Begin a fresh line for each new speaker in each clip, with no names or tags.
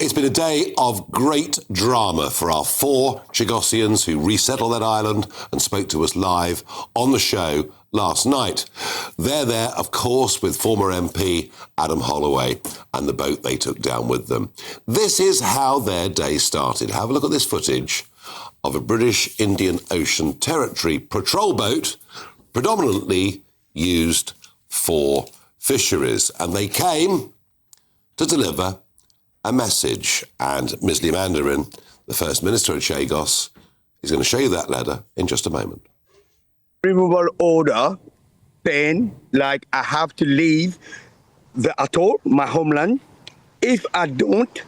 It's been a day of great drama for our 4 Chagossians who resettled that island and spoke to us live on the show last night. They're there, of course, with former MP Adam Holloway and the boat they took down with them. This is how their day started. Have a look at this footage of a British Indian Ocean Territory patrol boat, predominantly used for fisheries. And they came to deliver a message. And Misley Mandarin, the First Minister of Chagos, is going to show you that letter in just a moment.
Removal order, then, like, I have to leave the atoll, my homeland. If I don't,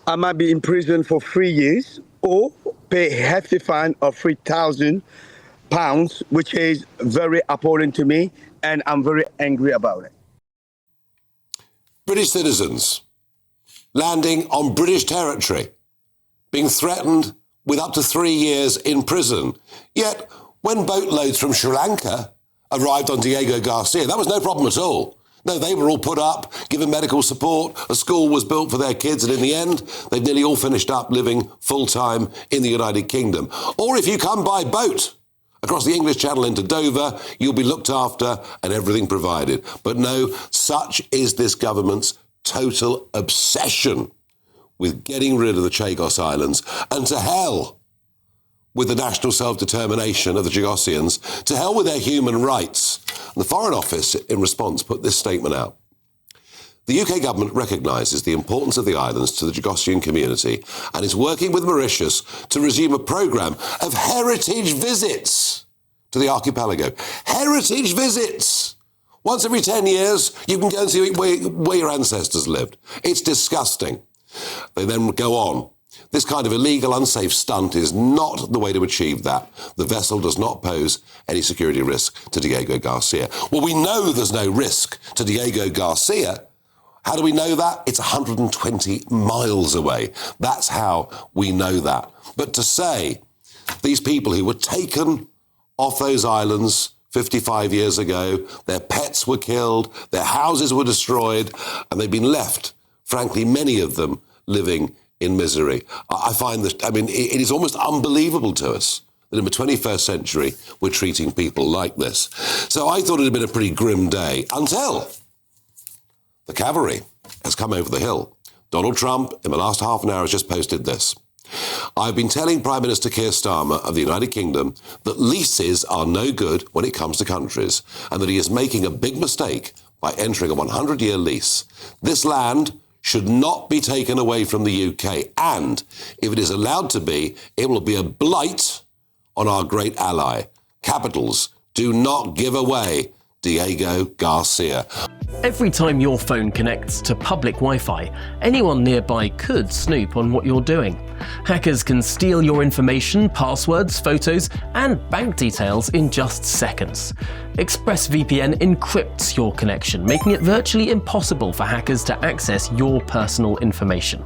I might be in prison for 3 years or pay a hefty fine of £3,000, which is very appalling to me, and I'm very angry about it.
British citizens landing on British territory, being threatened with up to 3 years in prison. Yet, when boatloads from Sri Lanka arrived on Diego Garcia, that was no problem at all. No, they were all put up, given medical support, a school was built for their kids, and in the end, they've nearly all finished up living full-time in the United Kingdom. Or if you come by boat across the English Channel into Dover, you'll be looked after and everything provided. But no, such is this government's total obsession with getting rid of the Chagos Islands, and to hell with the national self-determination of the Chagossians, to hell with their human rights. And the Foreign Office, in response, put this statement out. The UK government recognises the importance of the islands to the Chagossian community and is working with Mauritius to resume a programme of heritage visits to the archipelago. Heritage visits! Once every 10 years, you can go and see where your ancestors lived. It's disgusting. They then go on. This kind of illegal, unsafe stunt is not the way to achieve that. The vessel does not pose any security risk to Diego Garcia. Well, we know there's no risk to Diego Garcia. How do we know that? It's 120 miles away. That's how we know that. But to say these people who were taken off those islands 55 years ago, their pets were killed, their houses were destroyed, and they've been left, frankly, many of them living in misery. I find that, it is almost unbelievable to us that in the 21st century, we're treating people like this. So I thought it had been a pretty grim day until the cavalry has come over the hill. Donald Trump, in the last half an hour, has just posted this. I've been telling Prime Minister Keir Starmer of the United Kingdom that leases are no good when it comes to countries, and that he is making a big mistake by entering a 100-year lease. This land should not be taken away from the UK, and if it is allowed to be, it will be a blight on our great ally. Capitals, do not give away Diego Garcia.
Every time your phone connects to public Wi-Fi, anyone nearby could snoop on what you're doing. Hackers can steal your information, passwords, photos, and bank details in just seconds. ExpressVPN encrypts your connection, making it virtually impossible for hackers to access your personal information.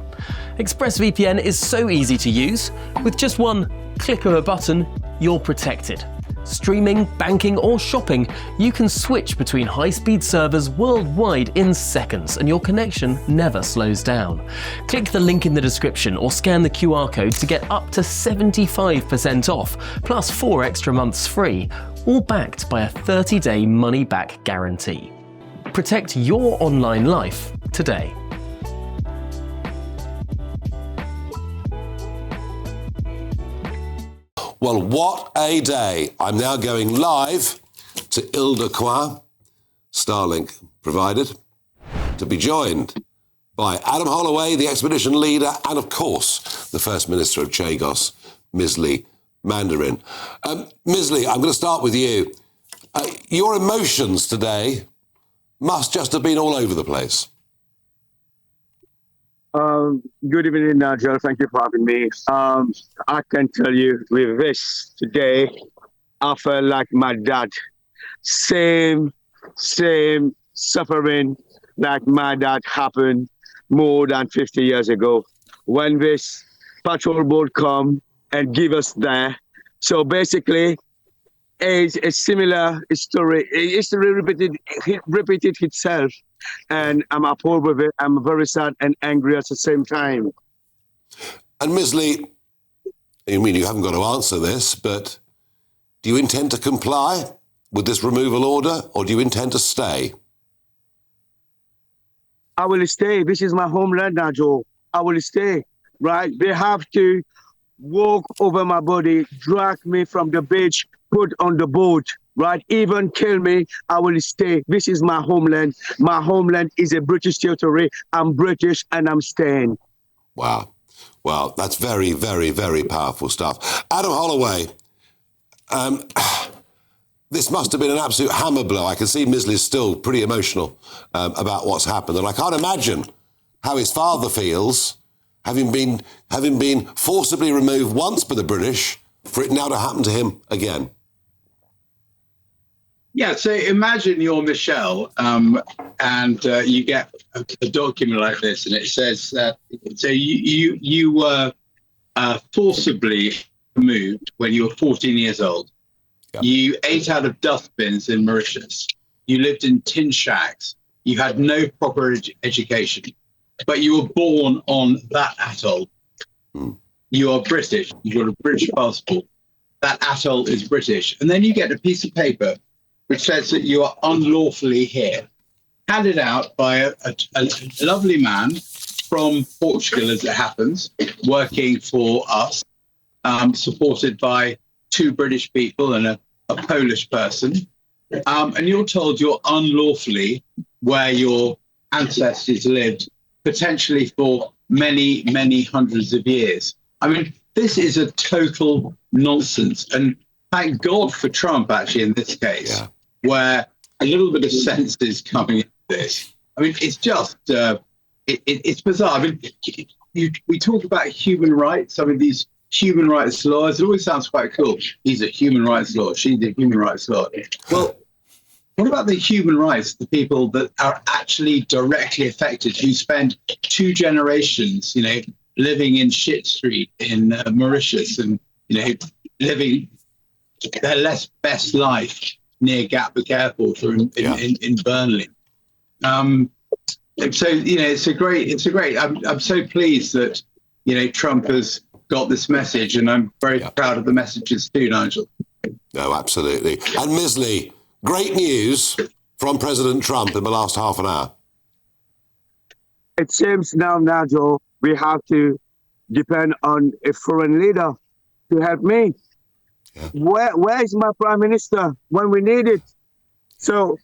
ExpressVPN is so easy to use. With just one click of a button, you're protected. Streaming, banking, or shopping, you can switch between high-speed servers worldwide in seconds, and your connection never slows down. Click the link in the description or scan the QR code to get up to 75% off, plus 4 extra months free, all backed by a 30-day money-back guarantee. Protect your online life today.
Well, what a day. I'm now going live to Ile-de-Quoi, Starlink provided, to be joined by Adam Holloway, the expedition leader, and of course, the First Minister of Chagos, Misley Mandarin. Misley, I'm going to start with you. Your emotions today must just have been all over the place.
Good evening, Nigel. Thank you for having me. I can tell you with this today, I felt like my dad. Same suffering like my dad happened more than 50 years ago when this patrol boat come and give us there. So basically, it's a similar story. History repeated itself and I'm appalled with it. I'm very sad and angry at the same time.
And Misley, I mean, you haven't got to answer this, but do you intend to comply with this removal order, or do you intend to stay?
I will stay. This is my homeland, Nigel. I will stay, right? They have to walk over my body, drag me from the beach, put on the boat, right? Even kill me, I will stay. This is my homeland. My homeland is a British territory. I'm British and I'm staying.
Wow. Well, that's very, very, very powerful stuff. Adam Holloway, this must have been an absolute hammer blow. I can see Misley's still pretty emotional about what's happened. And I can't imagine how his father feels, having been forcibly removed once by the British, for it now to happen to him again.
Yeah, so imagine you're Michelle and you get a document like this, and it says that so you were forcibly removed when you were 14 years old. Yep. You ate out of dustbins in Mauritius. You lived in tin shacks. You had no proper education, but you were born on that atoll. Mm. You are British. You've got a British passport. That atoll is British. And then you get a piece of paper which says that you are unlawfully here, handed out by a lovely man from Portugal, as it happens, working for us, supported by 2 British people and a Polish person. And you're told you're unlawfully where your ancestors lived, potentially for many, many hundreds of years. I mean, this is a total nonsense. And thank God for Trump, actually, in this case, where a little bit of sense is coming into this. I mean, it's just, it's bizarre. I mean, we talk about human rights. I mean, these human rights laws, it always sounds quite cool. He's a human rights law. She's a human rights law. Well, what about the human rights, the people that are actually directly affected, who spend 2 generations, living in Shit Street in Mauritius and, living their best life near Gatwick Airport or in Burnley. So, it's a great, I'm so pleased that, Trump has got this message, and I'm very proud of the messages too, Nigel.
No, absolutely. And Misley, great news from President Trump in the last half an hour.
It seems now, Nigel, we have to depend on a foreign leader to help me. Yeah. Where is my prime minister when we need it? So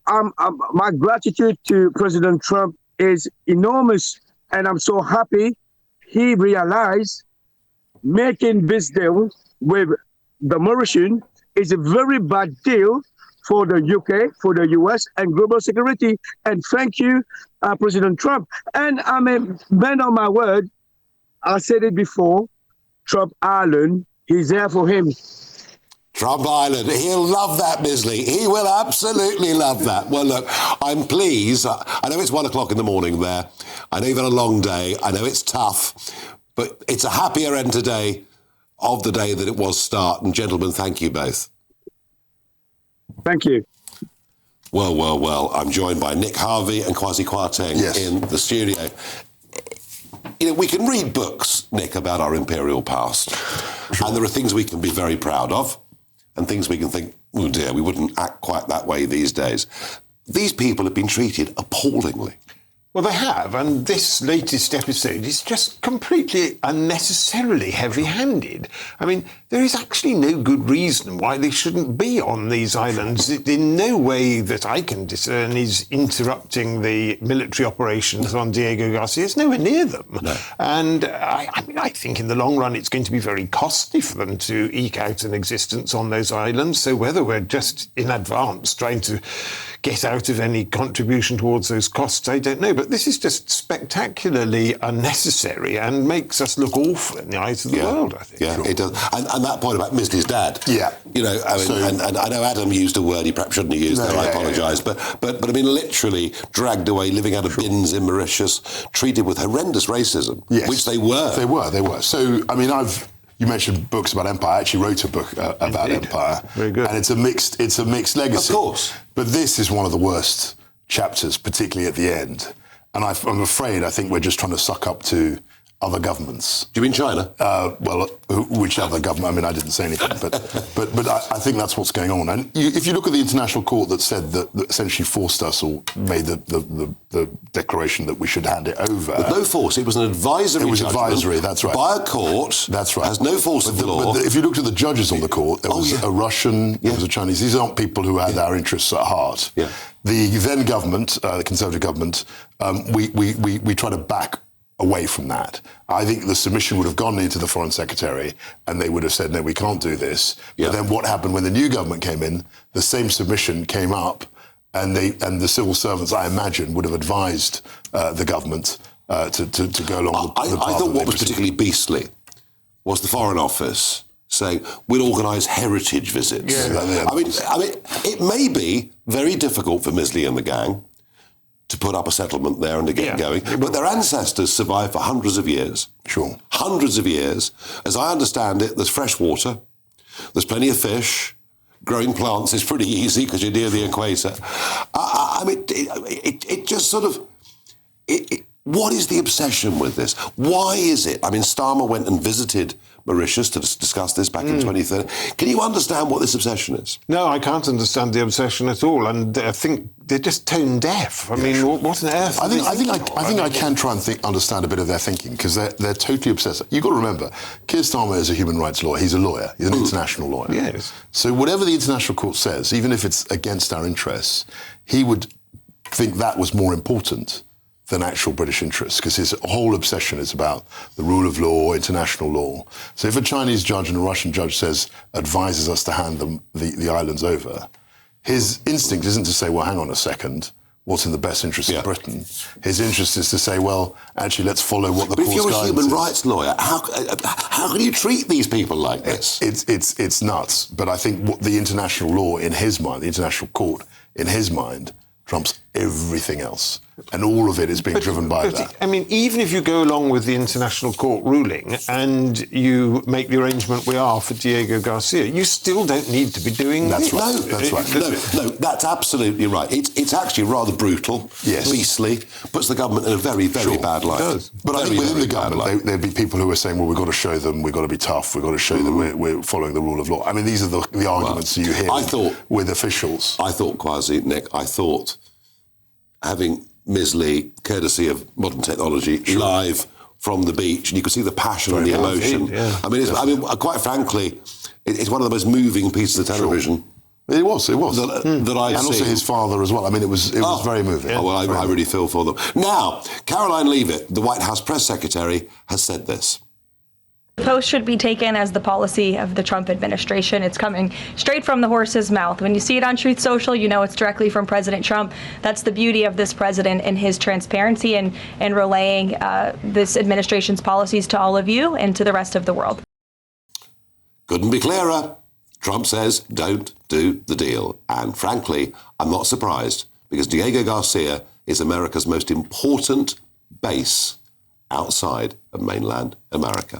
my gratitude to President Trump is enormous, and I'm so happy he realized making this deal with the Mauritian is a very bad deal for the UK, for the US, and global security. And thank you, President Trump. And I'm a man on my word. I said it before, Trump Island, he's there for him.
Trump Island. He'll love that, Misley. He will absolutely love that. Well, look, I'm pleased. I know it's 1 o'clock in the morning there. I know you've had a long day. I know it's tough, but it's a happier end today of the day that it was start. And gentlemen, thank you both.
Thank you.
Well. I'm joined by Nick Harvey and Kwasi Kwarteng in the studio. We can read books, Nick, about our imperial past. Sure. And there are things we can be very proud of and things we can think, oh dear, we wouldn't act quite that way these days. These people have been treated appallingly.
Well, they have, and this latest episode is just completely unnecessarily heavy-handed. I mean, there is actually no good reason why they shouldn't be on these islands. It, in no way that I can discern, is interrupting the military operations on Diego Garcia. It's nowhere near them. No. And I think in the long run it's going to be very costly for them to eke out an existence on those islands. So whether we're just in advance trying to get out of any contribution towards those costs, I don't know. But this is just spectacularly unnecessary and makes us look awful in the eyes of the world, I think.
Yeah, it does. And that point about Misley's dad. Yeah. And I know Adam used a word he perhaps shouldn't have used there, I apologise. But I mean, literally dragged away, living out of bins in Mauritius, treated with horrendous racism, which they were.
They were. So, I mean, you mentioned books about empire. I actually wrote a book about empire.
Very good.
And it's a mixed legacy.
Of course.
But this is one of the worst chapters, particularly at the end. And I'm afraid, I think we're just trying to suck up to other governments.
Do you mean China?
Well, which other government? I mean, I didn't say anything, but I think that's what's going on. And if you look at the international court that said that essentially forced us or made the declaration that we should hand it over.
With no force. It was an advisory.
It was
judgment
advisory. That's right.
By a court.
That's right.
Has no force of law.
But if you looked at the judges on the court, there was a Russian, there was a Chinese. These aren't people who had our interests at heart.
Yeah.
The then government, the Conservative government, we try to back away from that. I think the submission would have gone into the Foreign Secretary and they would have said, no, we can't do this.
Yeah.
But then what happened when the new government came in, the same submission came up and the civil servants, I imagine, would have advised the government to go along the path.
I thought what was particularly beastly was the Foreign Office saying, we'll organise heritage visits.
Yeah.
I mean, it may be very difficult for Misley and the gang to put up a settlement there and to get going. But their ancestors survived for hundreds of years.
Sure.
Hundreds of years. As I understand it, there's fresh water, there's plenty of fish, growing plants is pretty easy because you're near the equator. I mean, it just sort of... what is the obsession with this? Why is it? I mean, Starmer went and visited Mauritius to discuss this back in 2013. Can you understand what this obsession is?
No, I can't understand the obsession at all, and I think they're just tone deaf. I mean, what on earth?
I think I can try and understand a bit of their thinking because they're totally obsessed. You've got to remember, Keir Starmer is a human rights lawyer. He's a lawyer. He's an international lawyer.
Yes.
So whatever the international court says, even if it's against our interests, he would think that was more important than actual British interests, because his whole obsession is about the rule of law, international law. So if a Chinese judge and a Russian judge advises us to hand them the islands over, his instinct isn't to say, well, hang on a second, what's in the best interest of Britain? His interest is to say, well, actually, let's follow what the court's guidance is.
But if you're a human rights lawyer, how can you treat these people like this?
It's nuts. But I think what the international law in his mind, the international court in his mind, trumps everything else. And all of it is being driven by that.
I mean, even if you go along with the international court ruling and you make the arrangement we are for Diego Garcia, you still don't need to be doing
That's
this.
right. That's right.
No, that's absolutely right. It's actually rather brutal, beastly, puts the government in a very, very bad light.
It does.
But I think within the government, there'd be people who are saying, well, we've got to show them, we've got to be tough, we've got to show them we're following the rule of law. I mean, these are the arguments you hear with officials.
I thought, Kwasi, Nick, having Misley, courtesy of modern technology, live from the beach, and you could see the passion and the emotion. I mean, quite frankly, it's one of the most moving pieces of television.
It was.
That I've seen.
And also his father as well. I mean, it was very moving.
Oh, well, I really feel for them. Now, Caroline Leavitt, the White House press secretary, has said this.
Post should be taken as the policy of the Trump administration. It's coming straight from the horse's mouth. When you see it on Truth Social, you know it's directly from President Trump. That's the beauty of this president and his transparency and relaying this administration's policies to all of you and to the rest of the world.
Couldn't be clearer. Trump says, don't do the deal. And frankly, I'm not surprised, because Diego Garcia is America's most important base outside of mainland America.